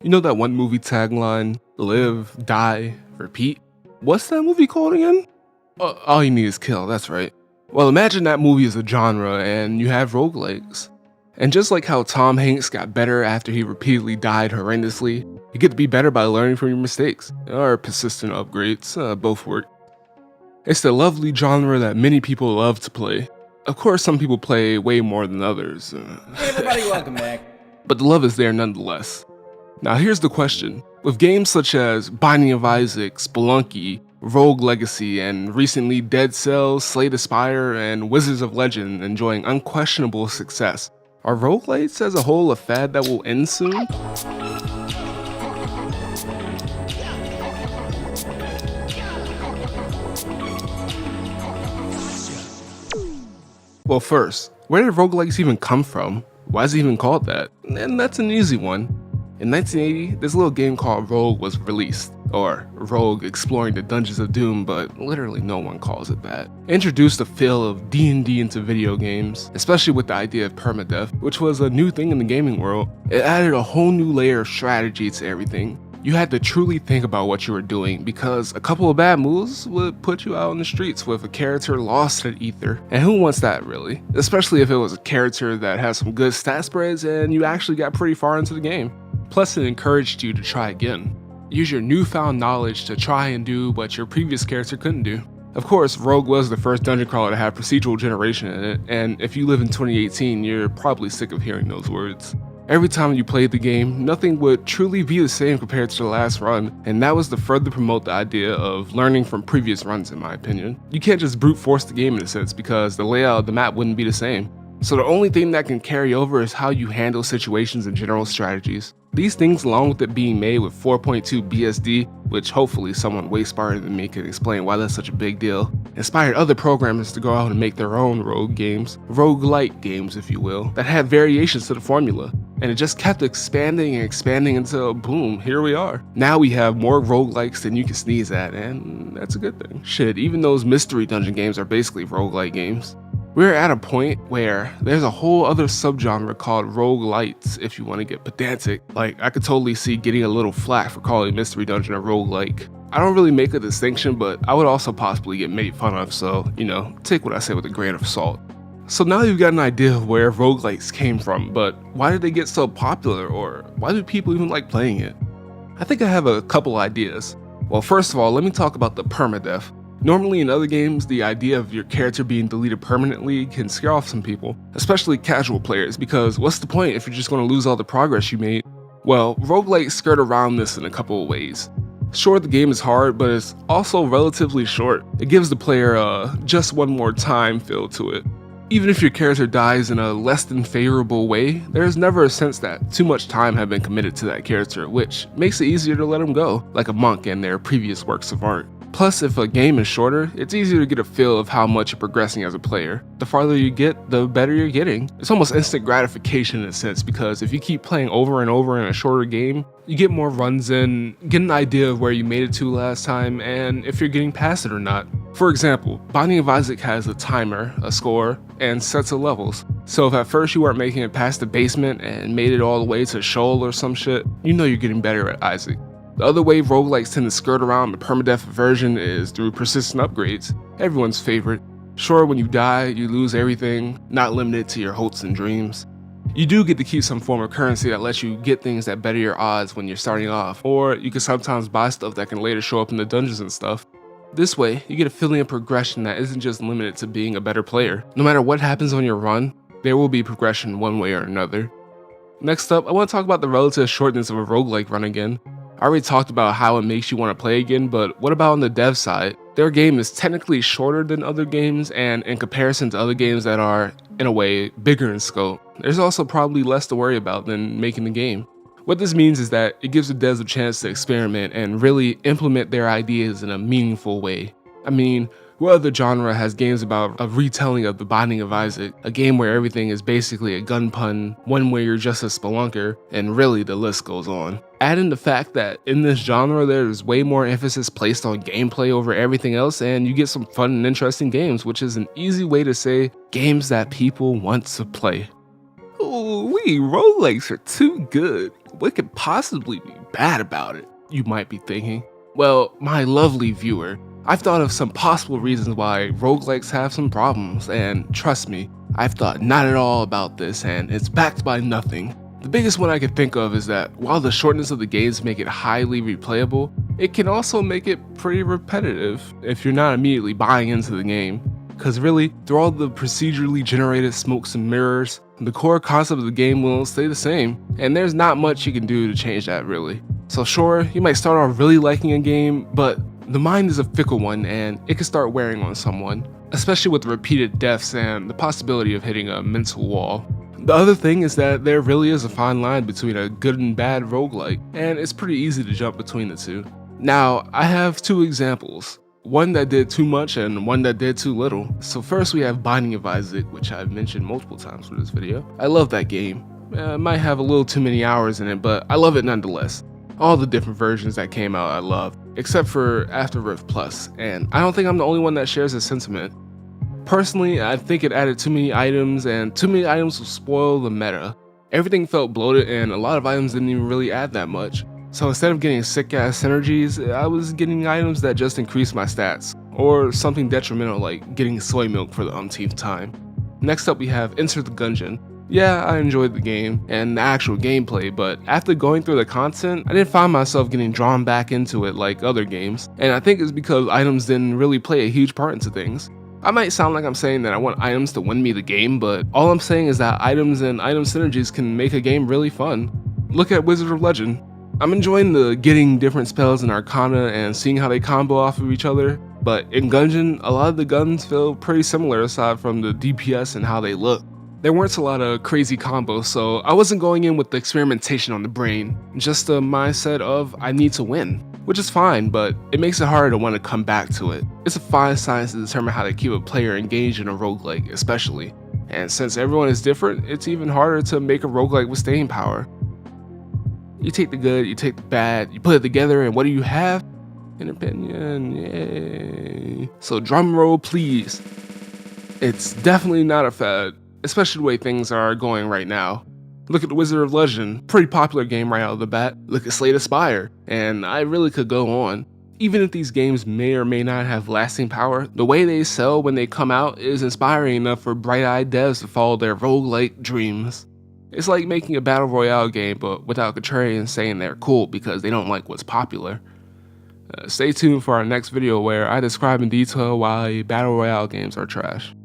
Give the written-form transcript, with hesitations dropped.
You know that one movie tagline, live, die, repeat? What's that movie called again? All you need is kill, that's right. Well, imagine that movie is a genre and you have roguelikes. And just like how Tom Hanks got better after he repeatedly died horrendously, you get to be better by learning from your mistakes, or persistent upgrades, both work. It's the lovely genre that many people love to play. Of course, some people play way more than others. Hey everybody, welcome back. But the love is there nonetheless. Now here's the question. With games such as Binding of Isaac, Spelunky, Rogue Legacy, and recently Dead Cells, Slay the Spire, and Wizards of Legend enjoying unquestionable success, are roguelites as a whole a fad that will end soon? Well, first, where did roguelikes even come from? Why is it even called that? And that's an easy one. In 1980, this little game called Rogue was released, or Rogue Exploring the Dungeons of Doom, but literally no one calls it that. It introduced the feel of D&D into video games, especially with the idea of permadeath, which was a new thing in the gaming world. It added a whole new layer of strategy to everything. You had to truly think about what you were doing, because a couple of bad moves would put you out on the streets with a character lost in ether. And who wants that really? Especially if it was a character that has some good stat spreads and you actually got pretty far into the game. Plus, it encouraged you to try again. Use your newfound knowledge to try and do what your previous character couldn't do. Of course, Rogue was the first dungeon crawler to have procedural generation in it, and if you live in 2018, you're probably sick of hearing those words. Every time you played the game, nothing would truly be the same compared to the last run, and that was to further promote the idea of learning from previous runs, in my opinion. You can't just brute force the game in a sense, because the layout of the map wouldn't be the same. So the only thing that can carry over is how you handle situations and general strategies. These things, along with it being made with 4.2 BSD, which hopefully someone way smarter than me can explain why that's such a big deal, inspired other programmers to go out and make their own rogue games, roguelike games if you will, that had variations to the formula. And it just kept expanding and expanding until boom, here we are. Now we have more roguelikes than you can sneeze at, and that's a good thing. Shit, even those mystery dungeon games are basically roguelike games. We're at a point where there's a whole other subgenre called roguelites if you want to get pedantic. Like, I could totally see getting a little flack for calling Mystery Dungeon a roguelike. I don't really make a distinction, but I would also possibly get made fun of, so, take what I say with a grain of salt. So now you've got an idea of where roguelikes came from, but why did they get so popular, or why do people even like playing it? I think I have a couple ideas. Well, first of all, let me talk about the permadeath. Normally in other games, the idea of your character being deleted permanently can scare off some people, especially casual players, because what's the point if you're just going to lose all the progress you made? Well, roguelikes skirt around this in a couple of ways. Sure, the game is hard, but it's also relatively short. It gives the player a just one more time feel to it. Even if your character dies in a less than favorable way, there's never a sense that too much time had been committed to that character, which makes it easier to let them go, like a monk and their previous works of art. Plus, if a game is shorter, it's easier to get a feel of how much you're progressing as a player. The farther you get, the better you're getting. It's almost instant gratification in a sense, because if you keep playing over and over in a shorter game, you get more runs in, get an idea of where you made it to last time, and if you're getting past it or not. For example, Binding of Isaac has a timer, a score, and sets of levels. So if at first you weren't making it past the basement and made it all the way to Shoal or some shit, you know you're getting better at Isaac. The other way roguelikes tend to skirt around the permadeath version is through persistent upgrades, everyone's favorite. Sure, when you die, you lose everything, not limited to your hopes and dreams. You do get to keep some form of currency that lets you get things that better your odds when you're starting off, or you can sometimes buy stuff that can later show up in the dungeons and stuff. This way, you get a feeling of progression that isn't just limited to being a better player. No matter what happens on your run, there will be progression one way or another. Next up, I want to talk about the relative shortness of a roguelike run again. I already talked about how it makes you want to play again, but what about on the dev side? Their game is technically shorter than other games, and in comparison to other games that are, in a way, bigger in scope, there's also probably less to worry about than making the game. What this means is that it gives the devs a chance to experiment and really implement their ideas in a meaningful way. I mean, what other genre has games about a retelling of The Binding of Isaac, a game where everything is basically a gun pun, one where you're just a spelunker, and really the list goes on. Add in the fact that in this genre there's way more emphasis placed on gameplay over everything else, and you get some fun and interesting games, which is an easy way to say games that people want to play. Ooh, Dang, roguelikes are too good. What could possibly be bad about it? You might be thinking. Well, my lovely viewer, I've thought of some possible reasons why roguelikes have some problems, and trust me, I've thought not at all about this, and it's backed by nothing. The biggest one I could think of is that while the shortness of the games make it highly replayable, it can also make it pretty repetitive if you're not immediately buying into the game. Cause really, through all the procedurally generated smokes and mirrors, the core concept of the game will stay the same, and there's not much you can do to change that really. So sure, you might start off really liking a game, but the mind is a fickle one and it can start wearing on someone, especially with repeated deaths and the possibility of hitting a mental wall. The other thing is that there really is a fine line between a good and bad roguelike, and it's pretty easy to jump between the two. Now, I have two examples. One that did too much and one that did too little. So first we have Binding of Isaac, which I've mentioned multiple times for this video. I love that game. It might have a little too many hours in it, but I love it nonetheless. All the different versions that came out I love, except for After Rift Plus, and I don't think I'm the only one that shares this sentiment. Personally, I think it added too many items, and too many items will spoil the meta. Everything felt bloated and a lot of items didn't even really add that much. So instead of getting sick ass synergies, I was getting items that just increased my stats, or something detrimental like getting soy milk for the umpteenth time. Next up we have Enter the Gungeon. Yeah, I enjoyed the game and the actual gameplay, but after going through the content, I didn't find myself getting drawn back into it like other games, and I think it's because items didn't really play a huge part into things. I might sound like I'm saying that I want items to win me the game, but all I'm saying is that items and item synergies can make a game really fun. Look at Wizard of Legend. I'm enjoying the getting different spells in Arcana and seeing how they combo off of each other, but in Gungeon, a lot of the guns feel pretty similar aside from the DPS and how they look. There weren't a lot of crazy combos, so I wasn't going in with the experimentation on the brain, just a mindset of I need to win, which is fine, but it makes it harder to want to come back to it. It's a fine science to determine how to keep a player engaged in a roguelike, especially, and since everyone is different, it's even harder to make a roguelike with staying power. You take the good, you take the bad, you put it together, and what do you have? An opinion, yay. So drum roll please. It's definitely not a fad, especially the way things are going right now. Look at the Wizard of Legend, pretty popular game right out of the bat. Look at Slay the Spire, and I really could go on. Even if these games may or may not have lasting power, the way they sell when they come out is inspiring enough for bright-eyed devs to follow their roguelike dreams. It's like making a battle royale game, but without contrarians saying they're cool because they don't like what's popular. Stay tuned for our next video where I describe in detail why battle royale games are trash.